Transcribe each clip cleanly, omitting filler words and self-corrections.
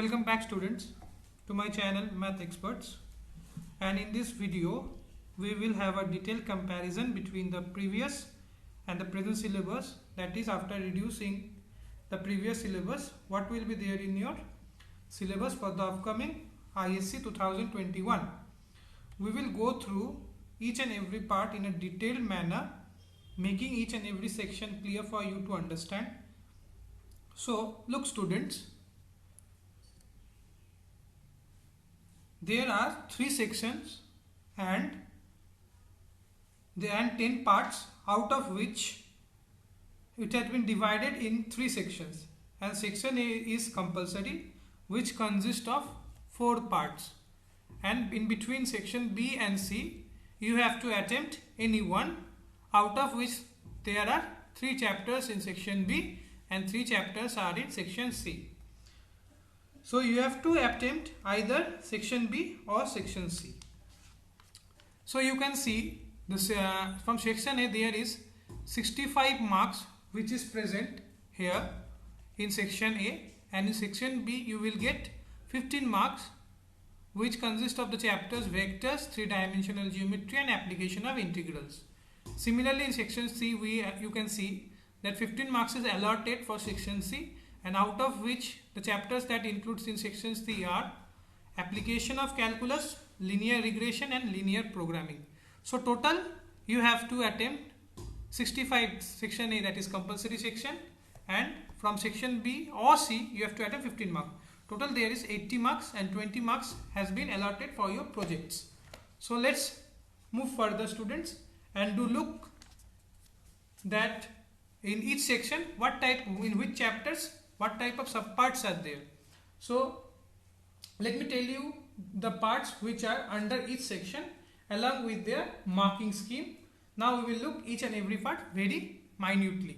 Welcome back students to my channel Math Experts, and in this video we will have a detailed comparison between the previous and the present syllabus. That is, after reducing the previous syllabus, what will be there in your syllabus for the upcoming ISC 2021. We will go through each and every part in a detailed manner, making each and every section clear for you to understand. So look students, there are 3 sections and 10 parts, out of which it has been divided in 3 sections, and section A is compulsory, which consists of 4 parts, and in between section B and C you have to attempt any one, out of which there are 3 chapters in section B and 3 chapters are in section C. So you have to attempt either section B or section C. So you can see this from section A there is 65 marks which is present here in section A, and in section B you will get 15 marks which consist of the chapters vectors, 3-dimensional geometry and application of integrals. Similarly in section C you can see that 15 marks is allotted for section C, and out of which the chapters that includes in section C are application of calculus, linear regression and linear programming. So total you have to attempt 65 section A, that is compulsory section, and from section B or C you have to attempt 15 marks. Total there is 80 marks and 20 marks has been allotted for your projects. So let's move further students and do look that in each section what type, in which chapters what type of subparts are there. So let me tell you the parts which are under each section along with their marking scheme. Now we will look each and every part very minutely.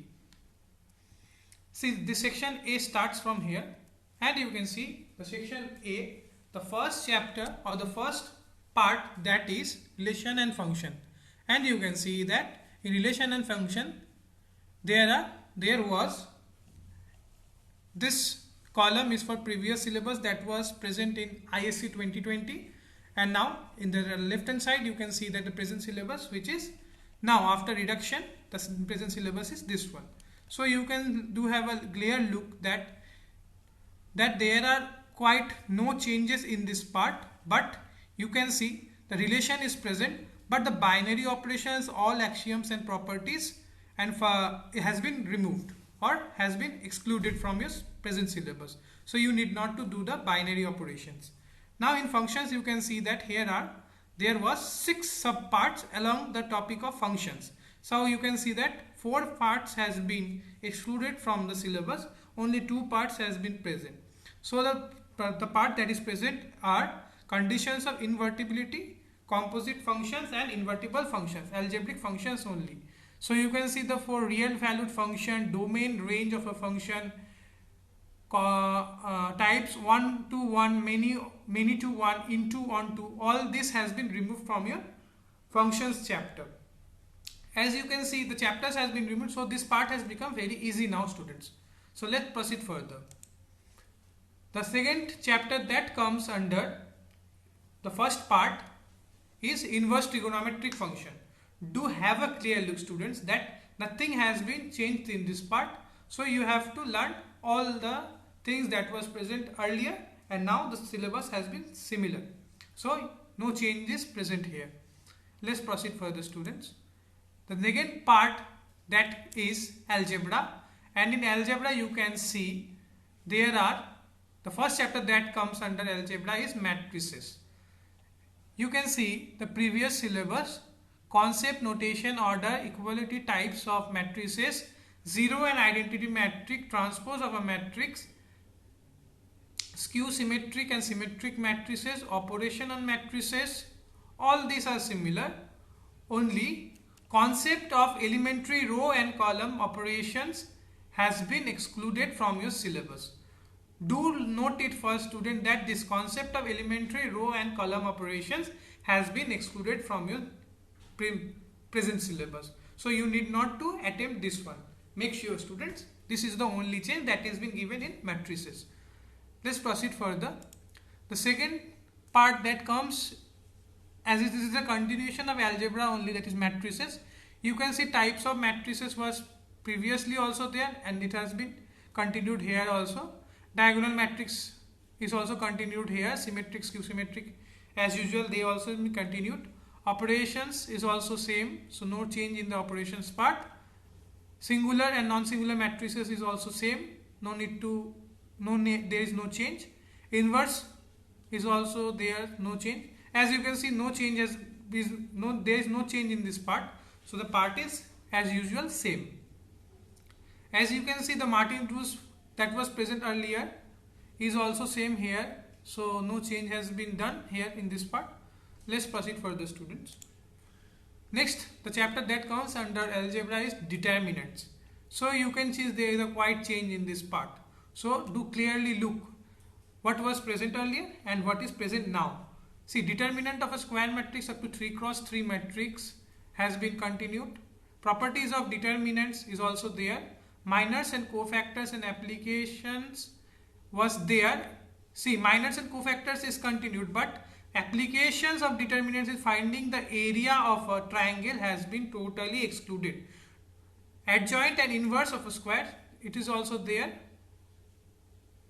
See, this section A starts from here, and you can see the section A, the first chapter or the first part, that is relation and function, and you can see that in relation and function there was this column is for previous syllabus that was present in ISC 2020, and now in the left hand side you can see that the present syllabus, which is now after reduction, the present syllabus is this one. So you can have a clear look that there are quite no changes in this part, but you can see the relation is present, but the binary operations, all axioms and properties and it has been removed or has been excluded from your present syllabus. So you need not to do the binary operations. Now in functions you can see that there was 6 subparts along the topic of functions. So you can see that 4 parts has been excluded from the syllabus, only 2 parts has been present. So the part that is present are conditions of invertibility, composite functions and invertible functions, algebraic functions only. So you can see the 4 real valued function, domain range of a function, types 1 to 1, many to 1, into onto, all this has been removed from your functions chapter. As you can see, the chapters has been removed, so this part has become very easy now students. So let's proceed further. The second chapter that comes under the first part is inverse trigonometric function. Do have a clear look students that nothing has been changed in this part. So you have to learn all the things that was present earlier, and now the syllabus has been similar. So no changes present here. Let's proceed further students. The second part that is algebra, and in algebra you can see there are the first chapter that comes under algebra is matrices. You can see the previous syllabus, concept, notation, order, equality, types of matrices, zero and identity matrix, transpose of a matrix, skew symmetric and symmetric matrices, operation on matrices, all these are similar. Only concept of elementary row and column operations has been excluded from your syllabus. Do note it first student that this concept of elementary row and column operations has been excluded from your present syllabus. So you need not to attempt this one. Make sure students, this is the only change that has been given in matrices. Let's proceed further. The second part that comes, as it is a continuation of algebra only, that is matrices. You can see types of matrices was previously also there and it has been continued here also. Diagonal matrix is also continued here. Symmetric, skew symmetric, as usual they also been continued. Operations is also same, so no change in the operations part. Singular and non-singular matrices is also same, there is no change. Inverse is also there, no change. As you can see, there is no change in this part, so the part is as usual same. As you can see, the Martin rules that was present earlier is also same here, so no change has been done here in this part. Let's proceed further, students. Next, the chapter that comes under algebra is determinants. So you can see there is a quite change in this part. So do clearly look what was present earlier and what is present now. See, determinant of a square matrix up to 3 cross 3 matrix has been continued. Properties of determinants is also there. Minors and cofactors and applications was there. See, minors and cofactors is continued, but applications of determinants is finding the area of a triangle has been totally excluded. Adjoint and inverse of a square, it is also there.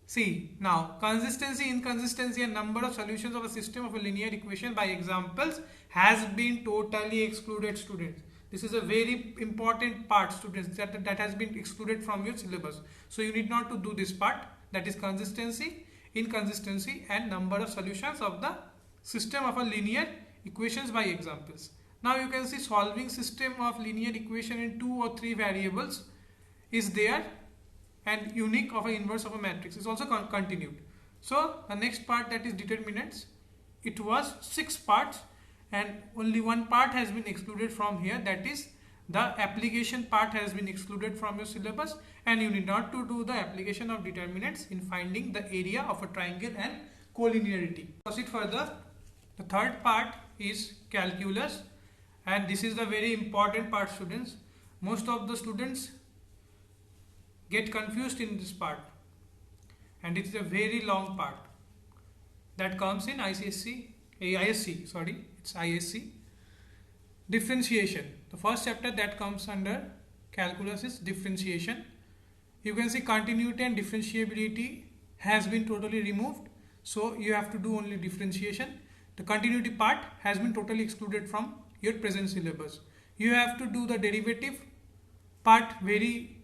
See, now consistency, inconsistency and number of solutions of a system of a linear equation by examples has been totally excluded, students. This is a very important part, students, that has been excluded from your syllabus. So you need not to do this part, that is consistency, inconsistency and number of solutions of the system of a linear equations by examples. Now you can see solving system of linear equation in 2 or 3 variables is there, and unique of an inverse of a matrix is also continued. So the next part, that is determinants, it was 6 parts and only one part has been excluded from here, that is the application part has been excluded from your syllabus, and you need not to do the application of determinants in finding the area of a triangle and collinearity. Proceed further. The third part is calculus, and this is the very important part, students. Most of the students get confused in this part, and it is a very long part that comes in ISC. Differentiation. The first chapter that comes under calculus is differentiation. You can see continuity and differentiability has been totally removed, so you have to do only differentiation. The continuity part has been totally excluded from your present syllabus. You have to do the derivative part very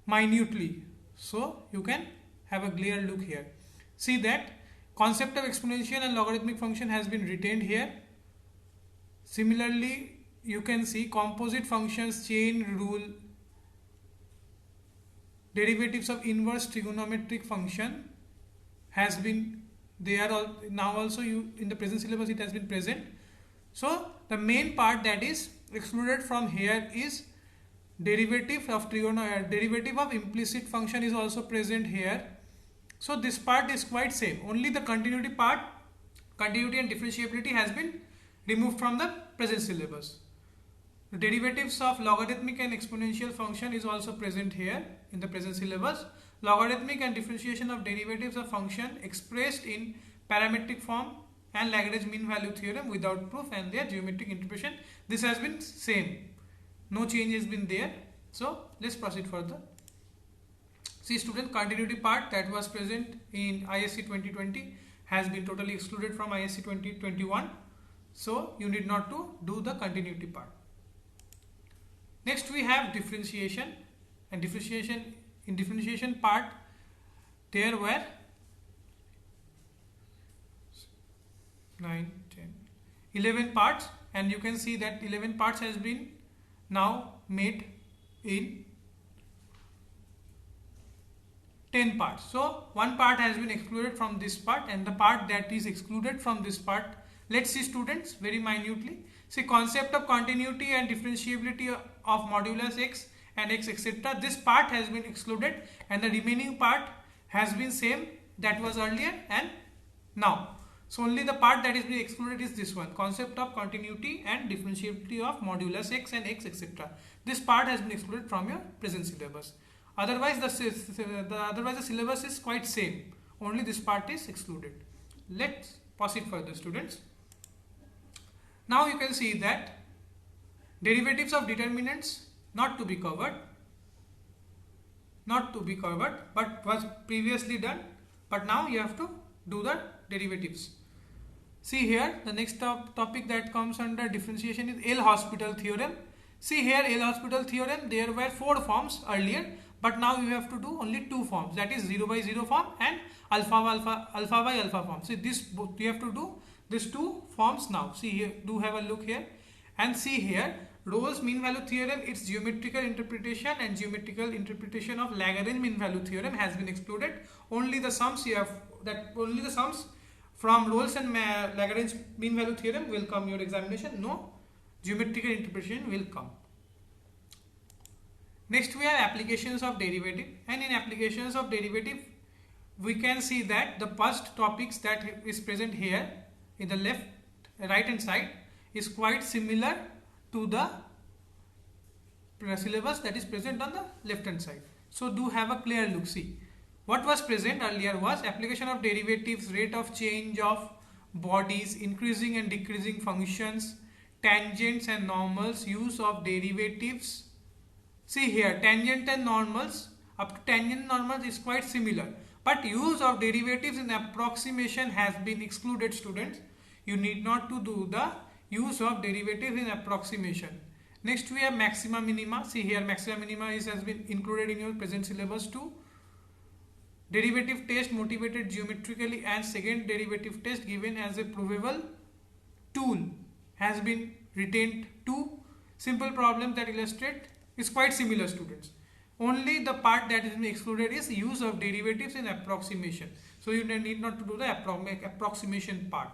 minutely, so you can have a clear look here. See that concept of exponential and logarithmic function has been retained here. Similarly, you can see composite functions, chain rule, derivatives of inverse trigonometric function has been there. Now also in the present syllabus it has been present. So the main part that is excluded from here is derivative of derivative of implicit function is also present here. So this part is quite same. Only the continuity part, continuity and differentiability has been removed from the present syllabus. The derivatives of logarithmic and exponential function is also present here in the present syllabus. Logarithmic and differentiation of derivatives of function expressed in parametric form and Lagrange mean value theorem without proof and their geometric interpretation. This has been same. No change has been there. So let's proceed further. See, student, continuity part that was present in ISC 2020 has been totally excluded from ISC 2021. So you need not to do the continuity part. Next we have differentiation, and in differentiation part there were 9, 10, 11 parts, and you can see that 11 parts has been now made in 10 parts. So one part has been excluded from this part, and the part that is excluded from this part, let's see, students, very minutely. See, concept of continuity and differentiability of modulus x and x, etc. This part has been excluded, and the remaining part has been same that was earlier and now. So only the part that is being excluded is this one, concept of continuity and differentiability of modulus x and x, etc. This part has been excluded from your present syllabus. Otherwise the syllabus is quite same. Only this part is excluded. Let's proceed further, students. Now you can see that derivatives of determinants not to be covered, but was previously done, but now you have to do the derivatives. See here, the next topic that comes under differentiation is L-Hospital theorem. See here, L-Hospital theorem, there were 4 forms earlier, but now you have to do only 2 forms, that is 0 by 0 form and alpha by alpha form. See this, you have to do these 2 forms now. See here, do have a look here, and see here, Rolle's mean value theorem, its geometrical interpretation and geometrical interpretation of Lagrange mean value theorem has been excluded. Only the sums you have, only the sums from Rolle's and Lagrange mean value theorem will come your examination. No geometrical interpretation will come. Next we have applications of derivative, and in applications of derivative we can see that the first topics that is present here in the right hand side is quite similar to the syllabus that is present on the left hand side. So do have a clear look. See, what was present earlier was application of derivatives, rate of change of bodies, increasing and decreasing functions, tangents and normals, use of derivatives. See here, tangent and normals, up to tangent and normals is quite similar, but use of derivatives in approximation has been excluded, students. You need not to do the use of derivatives in approximation. Next we have maxima minima. See here, maxima minima has been included in your present syllabus too. Derivative test motivated geometrically and second derivative test given as a provable tool has been retained too. Simple problems that illustrate is quite similar, students. Only the part that is being excluded is use of derivatives in approximation. So you need not to do the approximation part.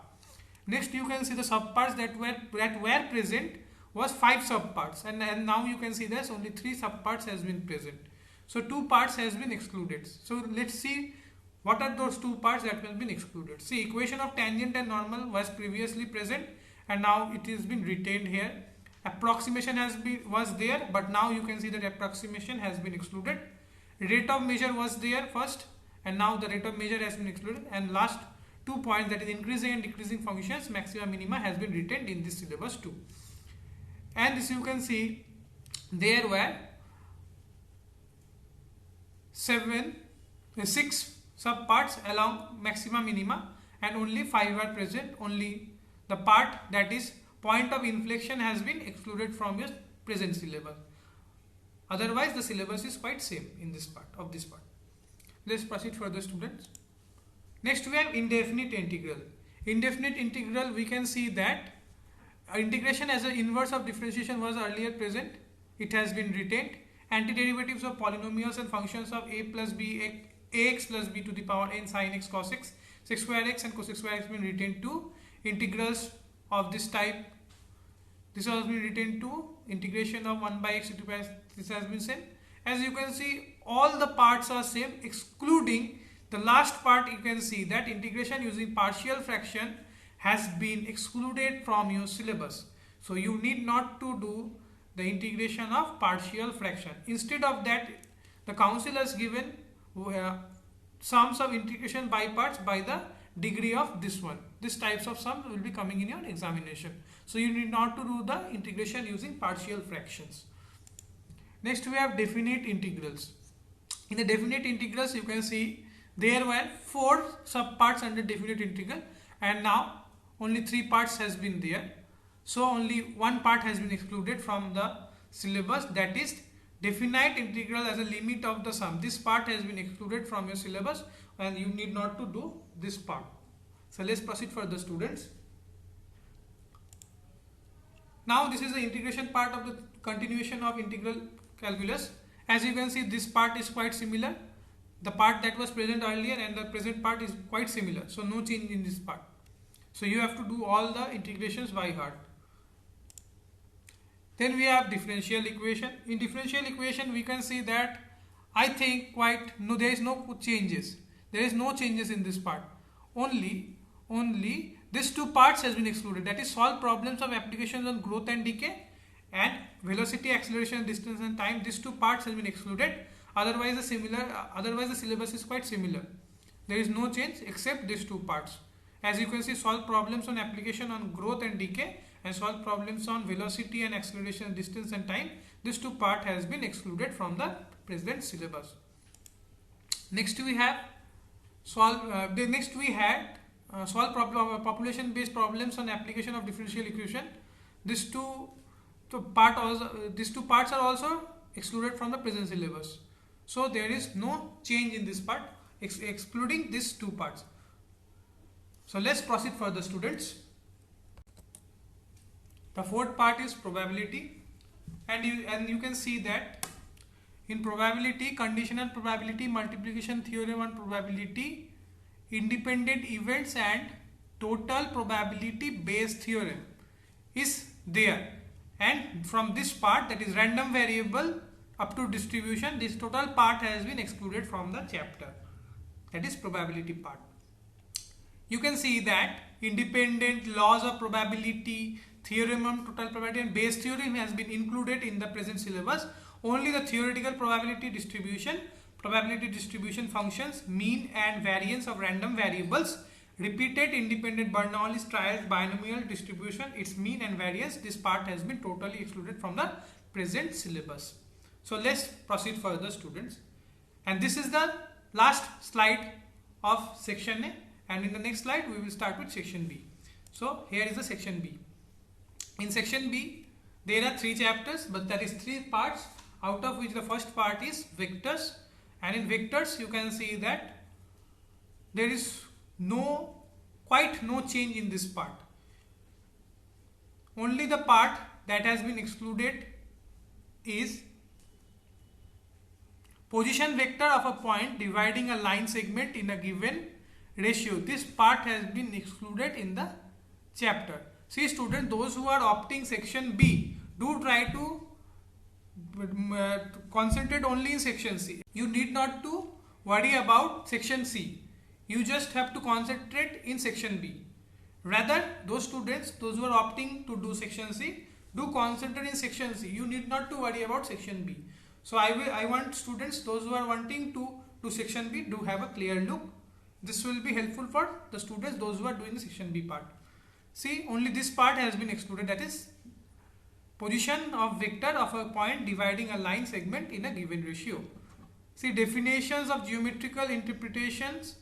Next you can see the subparts that were present was 5 subparts, and now you can see there's only 3 subparts has been present. So 2 parts has been excluded. So let's see what are those 2 parts that have been excluded. See, equation of tangent and normal was previously present and now it has been retained here. Approximation was there, but now you can see that approximation has been excluded. Rate of measure was there first, and now the rate of measure has been excluded. And last 2 points, that is increasing and decreasing functions, maxima minima, has been retained in this syllabus too. And this you can see there were 6 subparts along maxima minima, and only 5 are present. Only the part that is point of inflection has been excluded from your present syllabus. Otherwise the syllabus is quite same in this part of this part. Let's proceed further, students. Next we have indefinite integral. Indefinite integral, we can see that integration as an inverse of differentiation was earlier present. It has been retained. Antiderivatives of polynomials and functions of a plus b, ax plus b to the power n sin x cos x, sec square x and cosec square x been retained too. Integrals of this type, this has been retained too. Integration of 1 by x to 2 by x, this has been same. As you can see, all the parts are same excluding the last part. You can see that integration using partial fraction has been excluded from your syllabus. So you need not to do the integration of partial fraction. Instead of that, the council has given sums of integration by parts by the degree of this one. These types of sums will be coming in your examination. So you need not to do the integration using partial fractions. Next we have definite integrals. In the definite integrals, you can see there were 4 subparts under definite integral, and now only 3 parts has been there. So only 1 part has been excluded from the syllabus, that is definite integral as a limit of the sum. This part has been excluded from your syllabus and you need not to do this part. So let's proceed further, students. Now this is the integration part of the continuation of integral calculus. As you can see, this part is quite similar. The part that was present earlier and the present part is quite similar. So no change in this part. So you have to do all the integrations by heart. Then we have differential equation. In differential equation, we can see that I think there is no changes. There is no changes in this part. Only these 2 parts has been excluded. That is solve problems of applications on growth and decay and velocity, acceleration, distance and time. These 2 parts has been excluded. Otherwise the syllabus is quite similar. There is no change except these two parts. As you can see, solve problems on application on growth and decay, and solve problems on velocity and acceleration, distance and time. This two part has been excluded from the present syllabus. Next we have solve population based problems on application of differential equation. These two parts are also excluded from the present syllabus. So there is no change in this part, excluding these two parts. So let's proceed further, students. The fourth part is probability, and you can see that in probability, conditional probability, multiplication theorem on probability, independent events and total probability based theorem is there, and from this part, that is random variable up to distribution, this total part has been excluded from the chapter, that is probability part. You can see that independent laws of probability, theorem on total probability and Bayes theorem has been included in the present syllabus. Only the theoretical probability distribution functions, mean and variance of random variables, repeated independent Bernoulli trials, binomial distribution, its mean and variance, this part has been totally excluded from the present syllabus. So let's proceed further, students. And this is the last slide of section A, and in the next slide we will start with section B. So here is the section B. In section B there are 3 chapters, but that is 3 parts, out of which the first part is vectors, and in vectors you can see that there is quite no change in this part. Only the part that has been excluded is position vector of a point dividing a line segment in a given ratio. This part has been excluded in the chapter. See, students, those who are opting section B, do try to concentrate only in section C. You need not to worry about section C. You just have to concentrate in section B. Rather, those students, those who are opting to do section C, do concentrate in section C. You need not to worry about section B. So I want students, those who are wanting to do section B, do have a clear look. This will be helpful for the students, those who are doing the section B part. See, only this part has been excluded, that is position of vector of a point dividing a line segment in a given ratio. See, definitions of geometrical interpretations,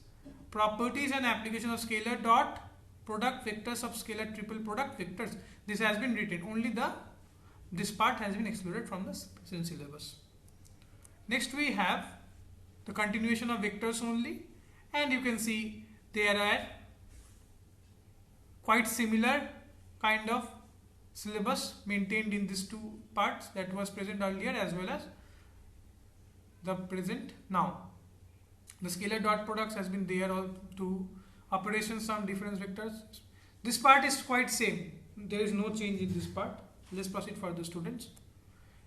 properties and application of scalar dot product vectors of scalar triple product vectors. This has been written. Only this part has been excluded from the present syllabus. Next we have the continuation of vectors only, and you can see there are quite similar kind of syllabus maintained in these 2 parts that was present earlier as well as the present now. The scalar dot products has been there, all 2 operations on difference vectors. This part is quite same. There is no change in this part. Let's proceed further, students.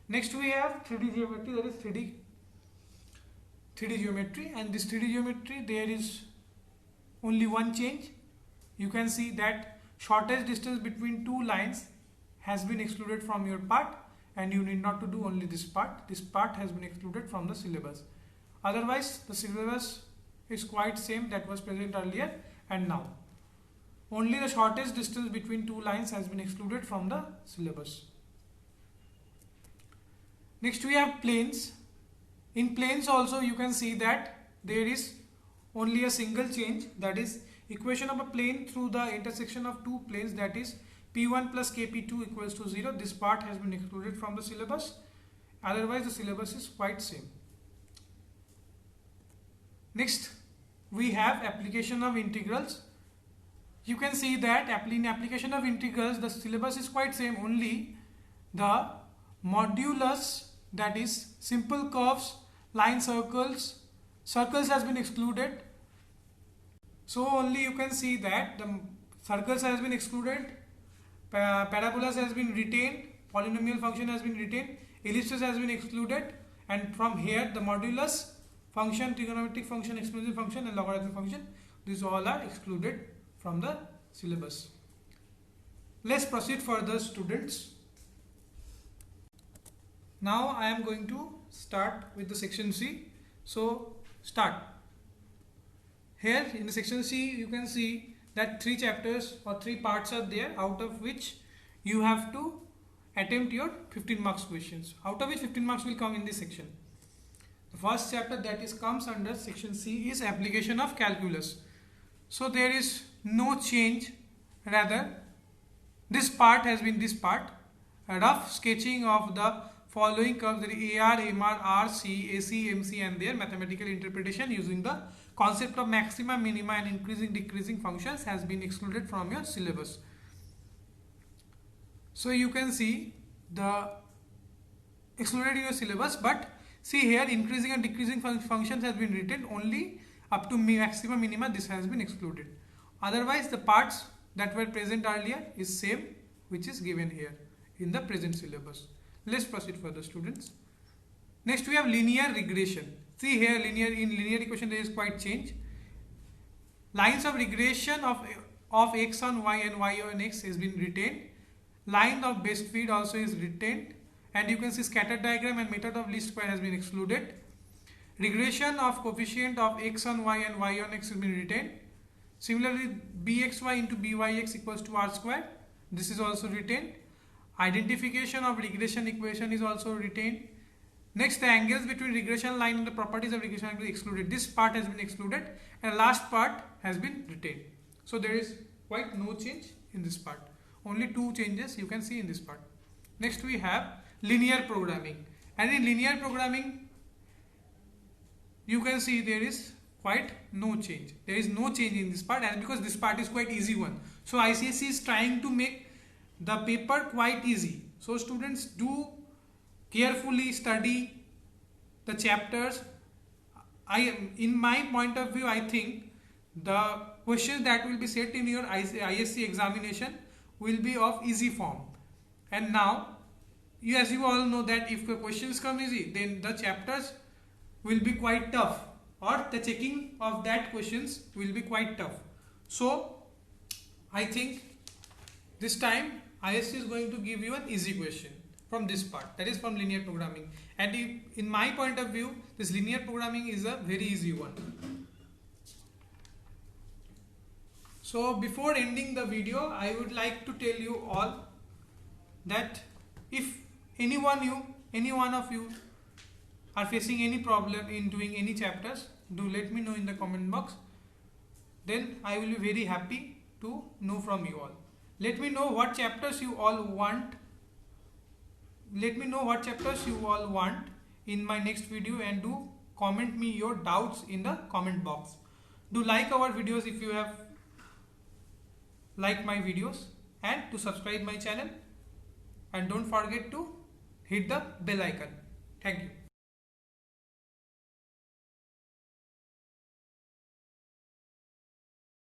Next we have 3D geometry, that is 3D geometry, and this 3D geometry there is only one change. You can see that shortest distance between 2 lines has been excluded from your part, and you need not to do only this part. This part has been excluded from the syllabus. Otherwise the syllabus is quite same that was present earlier and now. Only the shortest distance between 2 lines has been excluded from the syllabus. Next we have planes. In planes also you can see that there is only a single change, that is equation of a plane through the intersection of 2 planes, that is P1 plus KP2 equals to 0. This part has been excluded from the syllabus. Otherwise the syllabus is quite same. Next we have application of integrals. You can see that in application of integrals the syllabus is quite same, only the modulus, that is simple curves, line circles has been excluded. So only you can see that the circles has been excluded, parabolas has been retained, polynomial function has been retained, ellipses has been excluded, and from here the modulus function, trigonometric function, exponential function and logarithmic function, these all are excluded from the syllabus. Let's proceed further, students. Now I am going to start with the section C. So start. Here in the section C you can see that 3 chapters or 3 parts are there, out of which you have to attempt your 15 marks questions, out of which 15 marks will come in this section. The first chapter that is comes under section C is application of calculus. So there is no change, rather this part has been this part, a rough sketching of the following curves, that is AR, MR, RC, AC, MC and their mathematical interpretation using the concept of maxima, minima and increasing decreasing functions has been excluded from your syllabus. So you can see the excluded in your syllabus, but see here increasing and decreasing functions has been written, only up to maxima, minima this has been excluded. Otherwise the parts that were present earlier is same, which is given here in the present syllabus. Let's proceed further, students. Next we have linear regression. See here in linear equation there is quite change. Lines of regression of x on y and y on x has been retained. Line of best fit also is retained, and you can see scatter diagram and method of least square has been excluded. Regression of coefficient of x on y and y on x has been retained. Similarly, bxy into byx equals to r square, this is also retained. Identification of regression equation is also retained. Next, the angles between regression line and the properties of regression angle excluded. This part has been excluded, and last part has been retained. So there is quite no change in this part. Only 2 changes you can see in this part. Next we have linear programming, and in linear programming you can see there is quite no change. There is no change in this part, and because this part is quite easy one. So ICSE is trying to make the paper quite easy. So students, do carefully study the chapters. In my point of view, I think the questions that will be set in your ISC examination will be of easy form. And now, as you all know that if the questions come easy, then the chapters will be quite tough, or the checking of that questions will be quite tough. So I think this time ISC is going to give you an easy question from this part, that is from linear programming. And in my point of view, this linear programming is a very easy one. So before ending the video, I would like to tell you all that if any one of you are facing any problem in doing any chapters, do let me know in the comment box. Then I will be very happy to know from you all. Let me know what chapters you all want. Let me know what chapters you all want in my next video, and do comment me your doubts in the comment box. Do like our videos if you have liked my videos, and to subscribe my channel, and don't forget to hit the bell icon. Thank you.